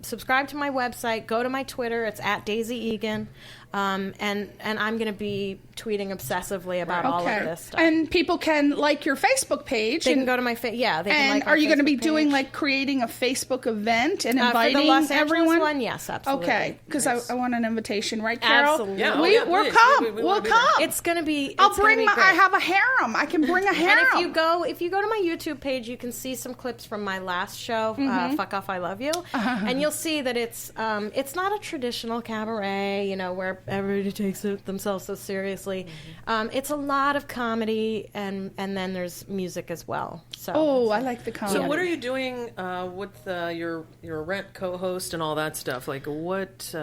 subscribe to my website, go to my Twitter. It's at Daisy Eagan. And I'm going to be tweeting obsessively about all of this stuff. And people can like your Facebook page. They and can go to my they can And like our are you going to be Facebook doing page. creating a Facebook event and for inviting the Los Angeles everyone? one? Yes, absolutely. Okay, because I want an invitation, right, Carol? Absolutely. Yeah, we'll please. come. We We'll wanna be come. It's going to be. I'll it's gonna bring be my. great. I have a harem. I can bring a harem. And if you go to my YouTube page, you can see some clips from my last show, "Fuck Off, I Love You," and you'll see that it's not a traditional cabaret, where everybody takes themselves so seriously. It's a lot of comedy, and then there's music as well. So, I like the comedy. So what are you doing with your Rent co-host and all that stuff? Like what?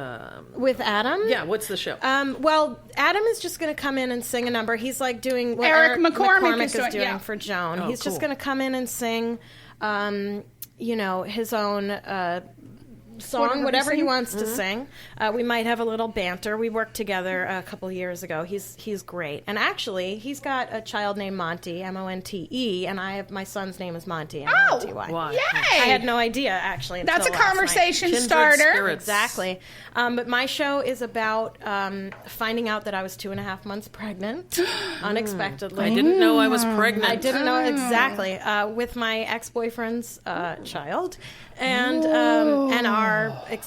with Adam, Yeah, what's the show? Well, Adam is just going to come in and sing a number. He's like doing what Eric McCormick is is doing doing, yeah. for Joan. Oh, He's just cool. going to come in and sing, his own song, whatever he wants to sing. We might have a little banter. We worked together a couple years ago. He's great, and actually, he's got a child named Monty, Monte, and my son's name is Monty, M-O-N-T-Y. Why? Yay! I had no idea, actually. That's a until last night. conversation Kindred starter. spirits. Exactly. But my show is about finding out that I was 2.5 months pregnant unexpectedly. I didn't know I was pregnant. I didn't know exactly with my ex-boyfriend's child, and our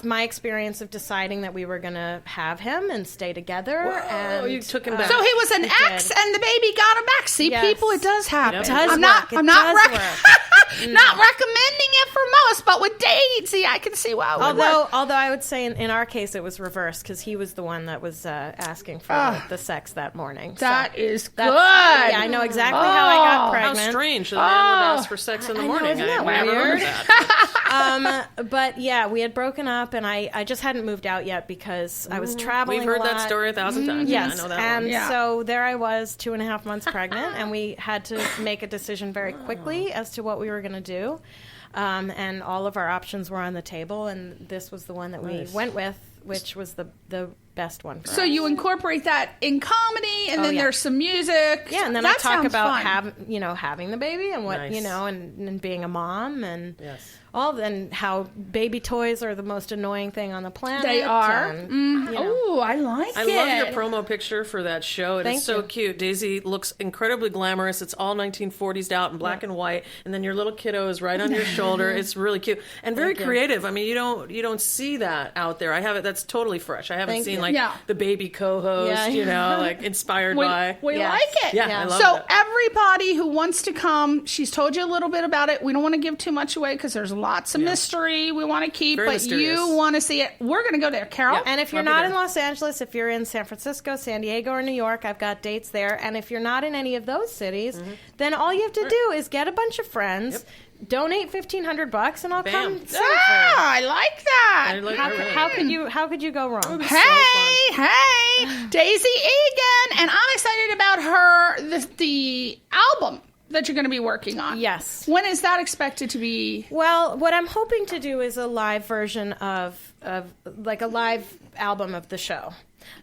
my experience of deciding that we were going to have him and stay together. And you took him back. So he was an ex, and the baby got him back. See, Yes. people, it does happen. It does I'm not work. It does work. not recommending it for most, but with Daisy, I can see why it would work. Although I would say in our case it was reversed because he was the one that was asking for the sex that morning. That is good. Yeah, I know exactly how I got pregnant. How strange. The man would ask for sex in the morning. isn't that I never weird? heard that. But yeah, we had broken up, and I just hadn't moved out yet because I was traveling. We've heard a lot. that story 1,000 times. Yes, I know that and one. Yeah. so there I was, 2.5 months pregnant, and we had to make a decision very quickly as to what we were going to do. And all of our options were on the table, and this was the one that we went with, which was the best one for us. So you incorporate that in comedy, and then yeah. there's some music. Yeah, and then that I talk sounds about fun. having the baby and what Nice. and being a mom and Yes. and how baby toys are the most annoying thing on the planet. They are. And, Oh, I like it. I love your promo picture for that show. It Thank is so you. cute. Daisy looks incredibly glamorous. It's all 1940s out in black and white, and then your little kiddo is right on your shoulder. It's really cute and very creative. I mean, you don't see that out there. I have it. That's totally fresh. I haven't Thank seen you. like Yeah. the baby co-host. Yeah. Like inspired We, by. we Yes. like it. Yeah, I love so that. everybody who wants to come, she's told you a little bit about it. We don't want to give too much away because there's lots of mystery we want to keep, Very but mysterious. you want to see it. We're going to go there, Carol. Yeah. And if you're I'll be not there. in Los Angeles, if you're in San Francisco, San Diego, or New York, I've got dates there. And if you're not in any of those cities, then all you have to do is get a bunch of friends, donate $1,500, and I'll Bam. come sing for you. I like that. I like- How, I could, really how like could it. you? How could you go wrong? Hey, Daisy Eagan, and I'm excited about her the album that you're going to be working on. Yes. When is that expected to be? Well, what I'm hoping to do is a live version of like a live album of the show.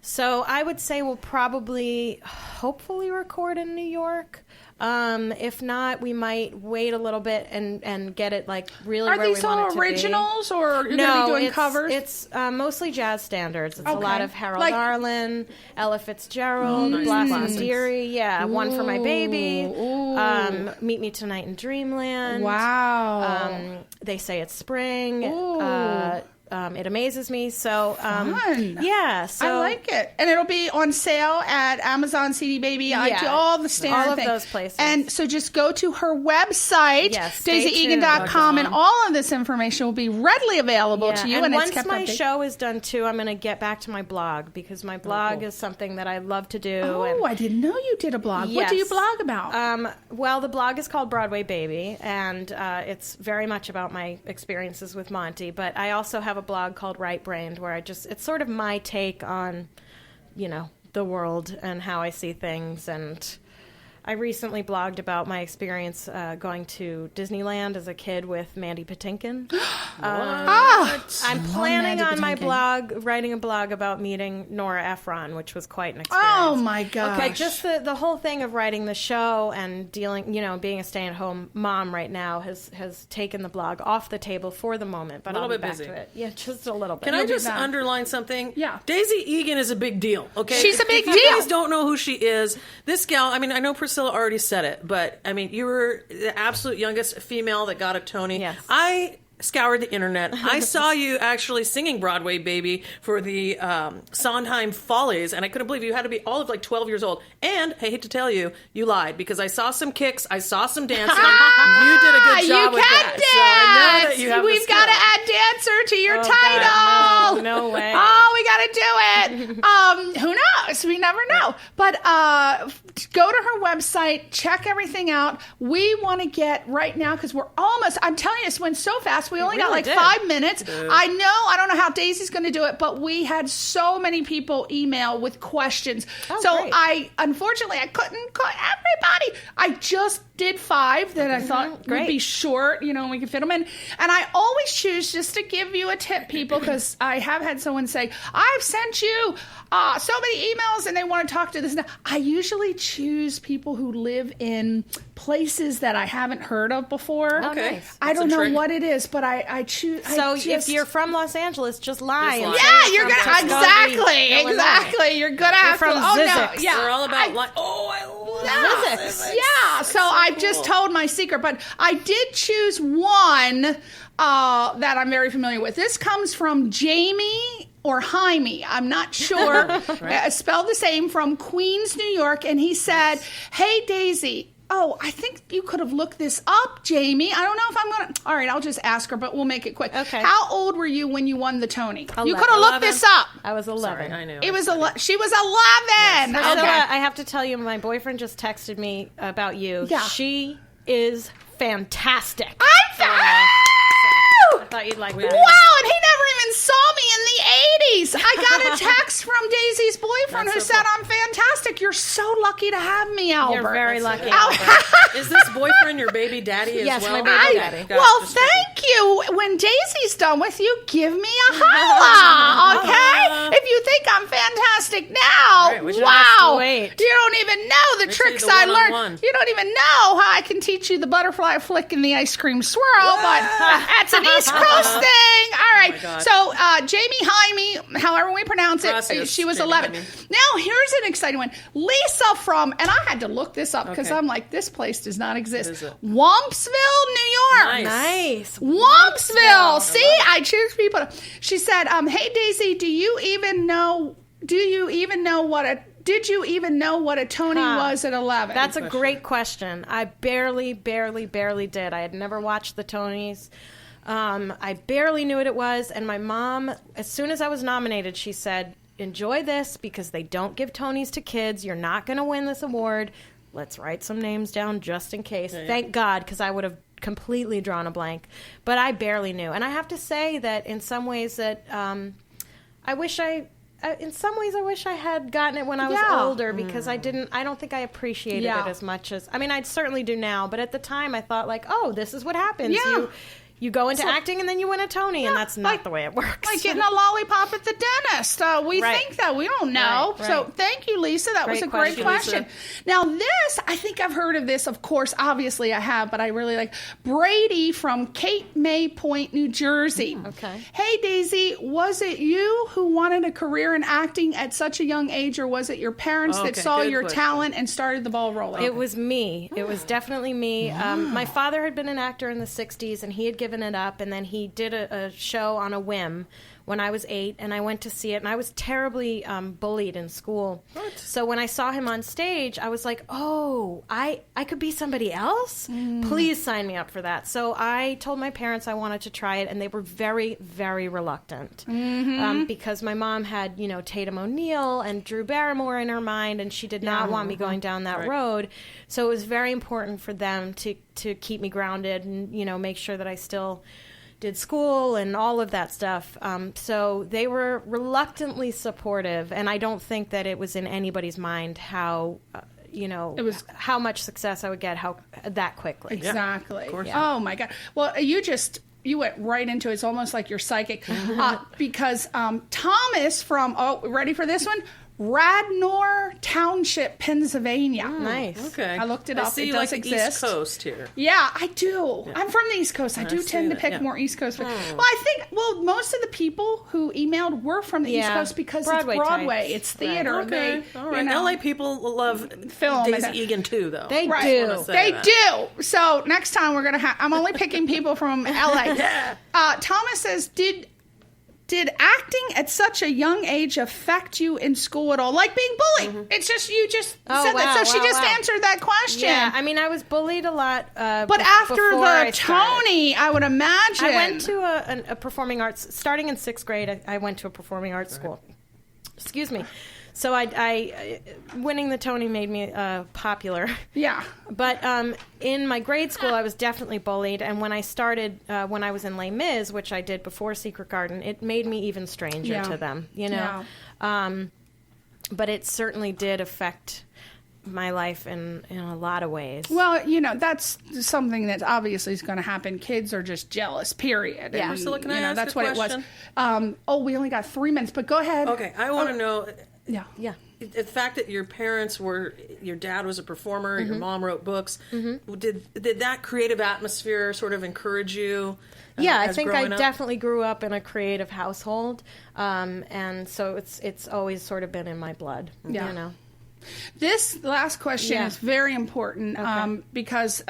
So I would say we'll probably, hopefully, record in New York. If not, we might wait a little bit and get it like really Are where these we want all it to be. originals, or you're going to No, be doing it's, covers? It's mostly jazz standards. It's a Okay. lot of Harold Like- Arlen, Ella Fitzgerald, nice Blossom classics. Dearie. Yeah, One for My Baby. Ooh. Meet Me Tonight in Dreamland. Wow. They Say It's Spring. Ooh. It Amazes Me. So, Fun. yeah. So I like it. And it'll be on sale at Amazon, CD Baby, iTunes, all the standard all of things. those places. And so just go to her website, Yes, stay DaisyEagan.com, and tuned. all of this information will be readily available to you. And And once it's kept my updated. show is done too, I'm going to get back to my blog because my blog is something that I love to do. Oh, and I didn't know you did a blog. What do you Yes. blog about? Well, the blog is called Broadway Baby, and it's very much about my experiences with Monty. But I also have a blog called Right Brained, where it's sort of my take on, the world and how I see things. And I recently blogged about my experience going to Disneyland as a kid with Mandy Patinkin. I'm planning Mandy on my Patinkin. blog, writing a blog about meeting Nora Ephron, which was quite an experience. Oh, my gosh. But just the whole thing of writing the show and dealing, being a stay-at-home mom right now has taken the blog off the table for the moment. But A little I'll be bit back busy. to it. Yeah, just a little bit. Can I just back. underline something? Yeah. Daisy Eagan is a big deal, okay? She's a big If you deal. guys don't know who she is, this gal, I mean, I know Priscilla already said it, but, I mean, you were the absolute youngest female that got a Tony. Yes. I scoured the internet. I saw you actually singing Broadway Baby for the Sondheim Follies, and I couldn't believe you had to be all of like 12 years old. And I hate to tell you, you lied, because I saw some kicks, I saw some dancing. You did a good job with that. Dance. So I know that you have We've got to add dancer to your title. God, no way. Oh, we got to do it. Who knows? We never know. But go to her website, check everything out. We want to get right now, because we're almost, I'm telling you, this went so fast. We only got really like did. 5 minutes. I don't know how Daisy's going to do it, but we had so many people email with questions. So great. Unfortunately, I couldn't call everybody. I just did 5 that I thought would Great. be short, and we could fit them in. And I always choose, just to give you a tip, people, because I have had someone say, I've sent you so many emails and they want to talk to this. I usually choose people who live in places that I haven't heard of before. Oh, nice. I don't That's a know trick. what it is, but but I choose. So if you're from Los Angeles, just lie. Just and lie. say yeah, you're you're from gonna Illinois. exactly. You're gonna have from to. Oh no, Zizix. yeah. We're all about like, I love Zizix. Yeah, so I've just told my secret, but I did choose one that I'm very familiar with. This comes from Jamie or Jaime, I'm not sure, spelled the same, from Queens, New York, and he said, "Hey Daisy." Oh, I think you could have looked this up, Jamie. I don't know if I'm going to... All right, I'll just ask her, but we'll make it quick. Okay. How old were you when you won the Tony? 11. You could have looked this up. I was 11. Sorry, I knew. It was she was 11. Priscilla, Okay. I have to tell you, my boyfriend just texted me about you. Yeah. She is fantastic. I thought you'd like that. Wow, and he never even saw me in the 80s. I got a text from Daisy's boyfriend who said, I'm fantastic. You're so lucky to have me, Albert. You're very lucky. Is this boyfriend your baby daddy as Yes, well? my baby daddy. Gotcha, Well, just checking. thank you. When Daisy's done with you, give me a holla, okay? If you think I'm fantastic now, Right, we should have to wow. wait. You don't even know the Let's tricks see the I one-on-one. learned. You don't even know how I can teach you the butterfly flick and the ice cream swirl, but that's an East Coast thing. All right. God. So, Jamie Jaime, however we pronounce it, Gracias, she was Jamie 11. Jaime. Now, here's an exciting one. Lisa from, and I had to look this up because Okay. I'm like, this place does not exist. is it? Wompsville, New York. Nice. Wompsville. See, I choose people. She said, "Hey Daisy, did you even know what a Tony was at 11?" That's a great question. I barely did. I had never watched the Tonys. I barely knew what it was. And my mom, as soon as I was nominated, she said, enjoy this because they don't give Tonys to kids. You're not going to win this award. Let's write some names down just in case. Thank God, because I would have completely drawn a blank. But I barely knew. And I have to say that in some ways that I wish I had gotten it when I was older because I don't think I appreciated it as much as, I mean, I certainly do now, but at the time I thought like, oh, this is what happens. Yeah. You go into acting and then you win a Tony, and that's not the way it works. Like getting a lollipop at the dentist. We think that. We don't know. Right. So thank you, Lisa. That was a great question. Now this, I think I've heard of this. Of course, obviously I have, but I really like Brady from Cape May Point, New Jersey. Okay. Hey, Daisy, was it you who wanted a career in acting at such a young age, or was it your parents that Okay, saw good your question. talent and started the ball rolling? It was me. It was definitely me. My father had been an actor in the 60s, and he had given it up, and then he did a show on a whim when I was 8, and I went to see it, and I was terribly bullied in school. What? So when I saw him on stage, I was like, oh, I could be somebody else? Please sign me up for that. So I told my parents I wanted to try it, and they were very, very reluctant because my mom had, Tatum O'Neal and Drew Barrymore in her mind, and she did not want me going down that road. So it was very important for them to keep me grounded and, make sure that I still did school and all of that stuff. So they were reluctantly supportive, and I don't think that it was in anybody's mind how, it was how much success I would get that quickly. Exactly. Oh my God. Well, you went right into it. It's almost like you're psychic. Because Thomas from, ready for this one? Radnor Township, Pennsylvania. Nice. Okay. I looked it up. See It you does like exist. East Coast here. Yeah, I do. Yeah. I'm from the East Coast. I do tend to pick more East Coast. Well, I think, most of the people who emailed were from the East Coast because Broadway it's Broadway. types. It's theater. Okay. All right. LA people love film. Daisy Eagan too, though. They do. They do. So next time we're going to I'm only picking people from LA. Thomas says, Did acting at such a young age affect you in school at all? Like being bullied. It's just, you just said that. So she just answered that question. Yeah, I mean, I was bullied a lot. But after the Tony, I would imagine. I went to a performing arts, starting in 6th grade, I went to a performing arts school. Excuse me. So I winning the Tony made me popular. Yeah. But in my grade school, I was definitely bullied. And when I started, when I was in Les Mis, which I did before Secret Garden, it made me even stranger to them, Yeah. But it certainly did affect my life in a lot of ways. Well, that's something that obviously is going to happen. Kids are just jealous, period. Yeah. And, Priscilla, can I ask that's a what question? it was. We only got 3 minutes, but go ahead. Okay, I want to know. Yeah. Yeah. the fact that your dad was a performer, your mom wrote books, did that creative atmosphere sort of encourage you? Yeah, I think I up? definitely grew up in a creative household, and so it's always sort of been in my blood. Yeah. You know. This last question is very important because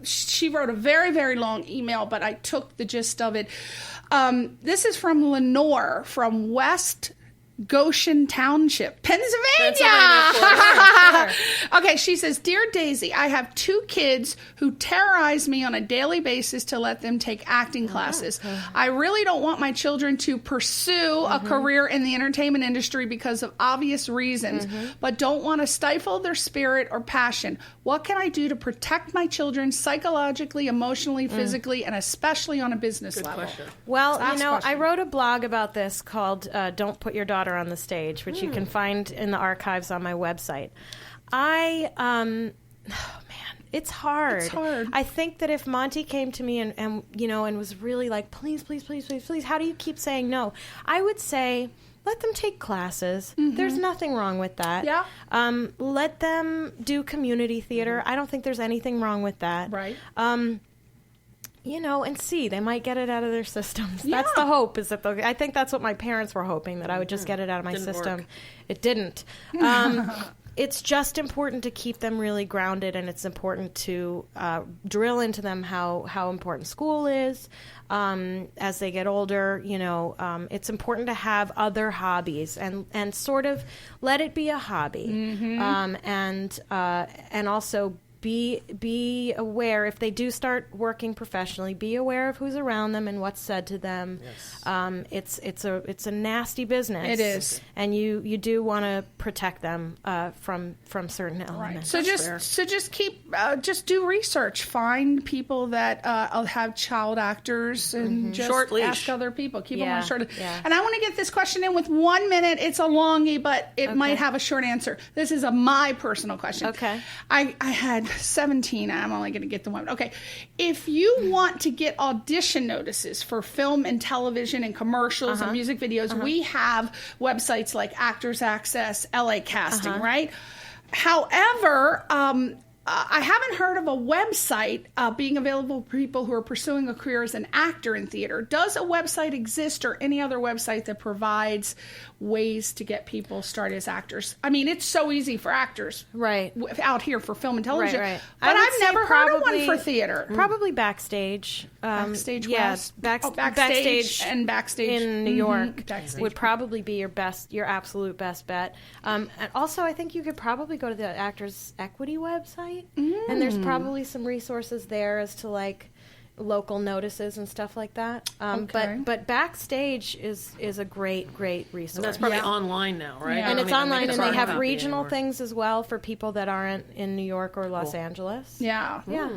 she wrote a very, very long email, but I took the gist of it. This is from Lenore from West Goshen Township, Pennsylvania. Okay, she says, Dear Daisy, I have 2 kids who terrorize me on a daily basis to let them take acting classes. I really don't want my children to pursue a career in the entertainment industry because of obvious reasons, but don't want to stifle their spirit or passion. What can I do to protect my children psychologically, emotionally, physically, and especially on a business level? Question. Well, Last I question. wrote a blog about this called Don't Put Your Daughter on the Stage, which you can find in the archives on my website. It's hard. It's hard. I think that if Monty came to me and was really like, please, please, please, please, please, how do you keep saying no? I would say, let them take classes. There's nothing wrong with that. Yeah. Let them do community theater. I don't think there's anything wrong with that. Right. And see, they might get it out of their systems. Yeah. That's the hope. I think that's what my parents were hoping, that I would just get it out of my system. Work. It didn't. It's just important to keep them really grounded, and it's important to drill into them how important school is. As they get older, it's important to have other hobbies and sort of let it be a hobby, and also be aware if they do start working professionally. Be aware of who's around them and what's said to them. Yes. It's a nasty business. It is, and you do want to protect them from certain elements. So just do research. Find people that have child actors and just Short leash. ask other people. Keep them on a short. Yeah. And I want to get this question in with 1 minute. It's a longie, but it might have a short answer. This is my personal question. Okay. I had 17. I'm only going to get the one. Okay. If you want to get audition notices for film and television and commercials and music videos, we have websites like Actors Access, LA Casting, right? However, I haven't heard of a website being available for people who are pursuing a career as an actor in theater. Does a website exist, or any other website that provides ways to get people started as actors? I mean, it's so easy for actors out here for film and television, Right. but I've never heard of one for theater. Probably Backstage. Backstage yes, West? Backstage and Backstage in New York Backstage. would probably be your absolute best bet. And also, I think you could probably go to the Actors Equity website, and there's probably some resources there as to like local notices and stuff like that. But Backstage is a great resource. And that's probably online now, right? Yeah. And it's online, and they have copy regional anymore. things as well for people that aren't in New York or Los Angeles. Yeah. Yeah.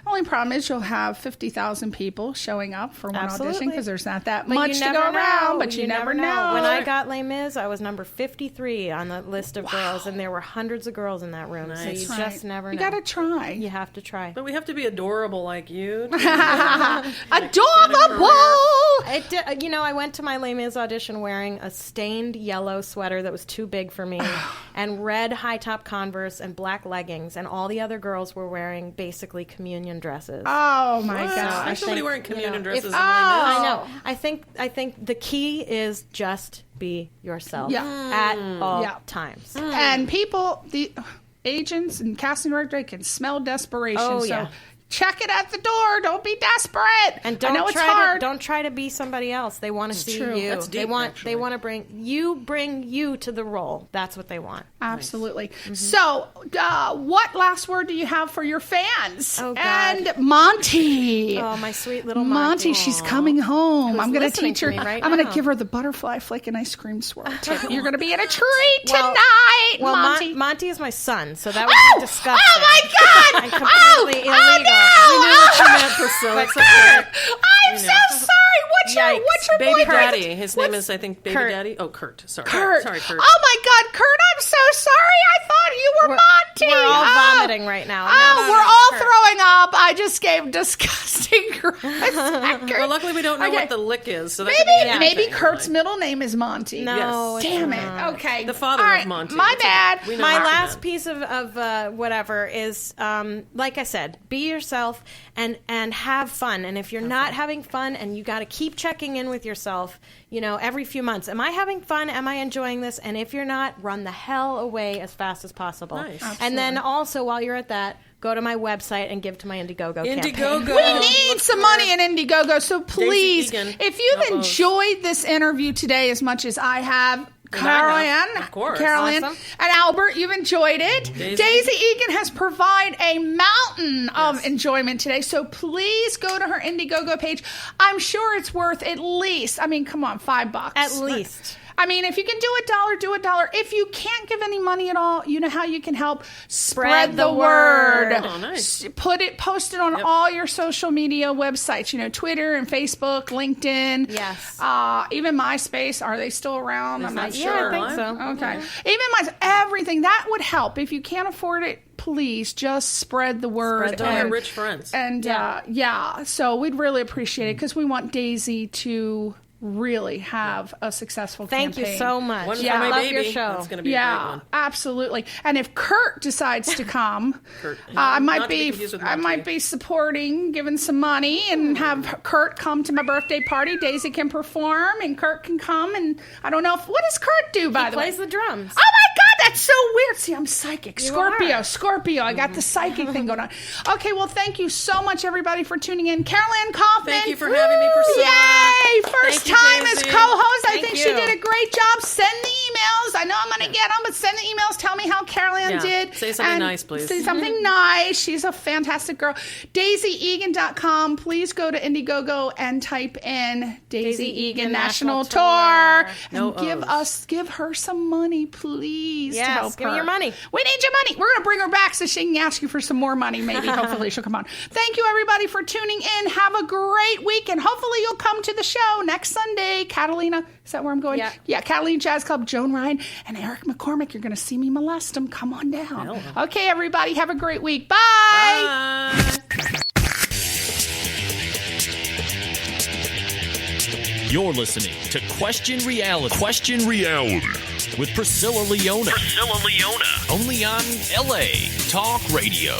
Only problem is you'll have 50,000 people showing up for one Absolutely. audition because there's not that But much you to never go around, know. but you never know. When I got Les Mis, I was number 53 on the list of girls, and there were hundreds of girls in that room. Nice. So you just never know. You gotta try. You have to try. But we have to be adorable like you. Adorable! I went to my Les Mis audition wearing a stained yellow sweater that was too big for me, and red high-top Converse and black leggings, and all the other girls were wearing basically communion dresses. Oh my What? god! There's somebody wearing communion dresses in Les Mis. I know. I think the key is just be yourself at all times. And people, the agents and casting director can smell desperation. Oh, so yeah. check it at the door. Don't be desperate. And I know it's hard. don't try to be somebody else. They want to see true. you. That's They deep, want actually. to bring you to the role. That's what they want. Absolutely. So, what last word do you have for your fans? Oh, God. And Monty. Oh, my sweet little Monty, she's coming home. Who's I'm going to listening teach to her. me right I'm going to now. give her the butterfly flick and ice cream swirl. You're going to be in a treat Well- tonight, Well, Monty. Monty is my son, so that would be disgusting. Oh my God! And completely illegal. Oh, We knew no! what you meant, Priscilla. It's okay. I'm so sorry. What's your Baby boyfriend? Daddy. His name is, I think, Baby Kurt. Daddy. Oh, Kurt. Sorry. Kurt. Sorry, Kurt. Oh my God, Kurt! I'm so sorry. I thought you were Monty. We're all Oh. vomiting right now. Oh, No, we're it's all Kurt. throwing up. I just gave disgusting Chris. Well, luckily we don't know what the lick is. So that Maybe Kurt's middle name is Monty. No, Yes. Damn it. Okay. The father All of right, Monty. My It's bad. okay. We know My Monty last then. piece of whatever is, like I said, be yourself and have fun. And if you're not having fun, and you got to keep checking in with yourself, every few months. Am I having fun? Am I enjoying this? And if you're not, run the hell away as fast as possible. Nice. And then also, while you're at that, go to my website and give to my Indiegogo campaign. Indiegogo. We need some money in Indiegogo, so please, Eagan. if you've Uh-oh. enjoyed this interview today as much as I have, Carolyn, Of course. Carolyn, Awesome. and Albert, you've enjoyed it. Daisy Eagan has provided a mountain of enjoyment today, so please go to her Indiegogo page. I'm sure it's worth at least, come on, $5. At least. If you can do $1, do $1. If you can't give any money at all, you know how you can help spread the word. Oh, nice. Post it on all your social media websites, Twitter and Facebook, LinkedIn. Yes. Even MySpace. Are they still around? I'm not Yeah, sure. I think so. Okay. Even everything. That would help. If you can't afford it, please just spread the word. Spread to your rich friends. And so we'd really appreciate it because we want Daisy to really have a successful Thank campaign. you so much. One for Yeah. my Love baby. your show. That's going to be a great one. Absolutely. And if Kurt decides to come, Kurt. I Not might to be confused with I Monty. might be supporting, giving some money, and have Kurt come to my birthday party. Daisy can perform, and Kurt can come. And I don't know what does Kurt do by the way? Plays the drums. Oh my God, that's so weird. See, I'm psychic. You Scorpio. are. Scorpio. I got the psychic thing going on. Okay, well, thank you so much, everybody, for tuning in. Carol Ann Kaufman. Thank you for having me, Priscilla. Yay! First Thank you, time as Daisy. co-host. I Thank think she you. did a great job. Send the emails. I know I'm going to get them, but send the emails. Tell me how Carol Ann Yeah. did. Say something And nice, please. Say something nice. She's a fantastic girl. DaisyEagan.com. Please go to Indiegogo and type in Daisy Eagan National Tour. No And O's. give her some money, please, to Yes, help give me her. your money. We need your money. We're going to bring her back so she can ask you for some more money, maybe. Hopefully she'll come on. Thank you, everybody, for tuning in. Have a great week, and hopefully you'll come to the show next Sunday. Catalina, is that where I'm going? Yeah. Catalina Jazz Club, Joan Ryan, and Eric McCormick. You're going to see me molest them. Come on down. Okay, everybody, have a great week. Bye. Bye. You're listening to Question Reality. Question Reality with Priscilla Leona. Only on LA Talk Radio.